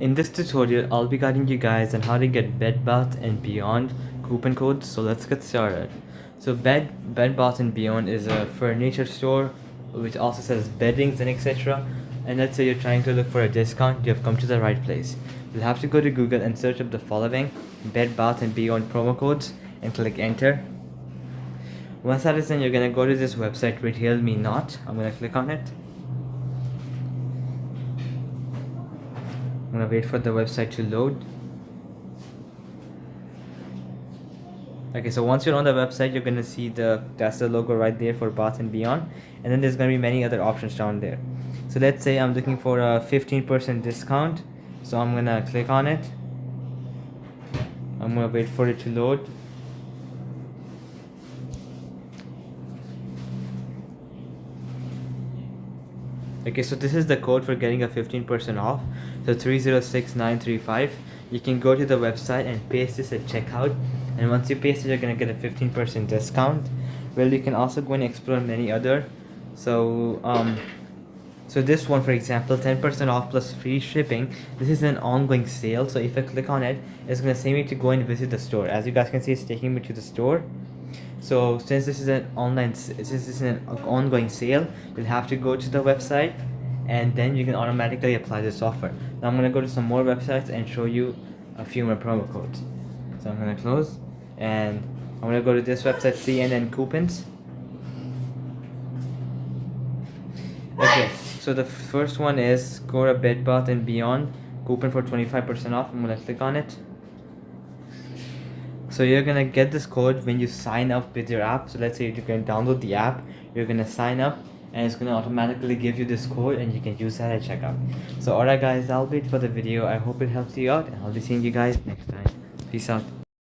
In this tutorial, I'll be guiding you guys on how to get Bed Bath & Beyond coupon codes, so let's get started. So Bed Bath & Beyond is a furniture store which also sells beddings and etc. And let's say you're trying to look for a discount, you have come to the right place. You'll have to go to Google and search up the following Bed Bath & Beyond promo codes and click enter. Once that is done, you're gonna go to this website, Retail Me Not. I'm gonna click on it. I'm gonna wait for the website to load. Okay, so once you're on the website, you're gonna see that's the logo right there for Bath and Beyond, and then there's gonna be many other options down there. So let's say I'm looking for a 15% discount, so I'm gonna click on it. I'm gonna wait for it to load. Okay, so this is the code for getting a 15% off. So 306935. You can go to the website and paste this at checkout, and once you paste it, you're gonna get a 15% discount. Well, you can also go and explore many other. So this one, for example, 10% off plus free shipping. This is an ongoing sale, so if I click on it, it's gonna say me to go and visit the store. As you guys can see, it's taking me to the store. So since this is an ongoing sale, you'll have to go to the website and then you can automatically apply this offer. Now I'm gonna go to some more websites and show you a few more promo codes. So I'm gonna close and I'm gonna go to this website, CNN Coupons. Okay, so the first one is Cora Bed Bath & Beyond coupon for 25% off. I'm gonna click on it. So you're gonna get this code when you sign up with your app. So let's say you can download the app, you're gonna sign up, and it's gonna automatically give you this code and you can use that at checkout. So alright guys, that'll be it for the video. I hope it helps you out, and I'll be seeing you guys next time. Peace out.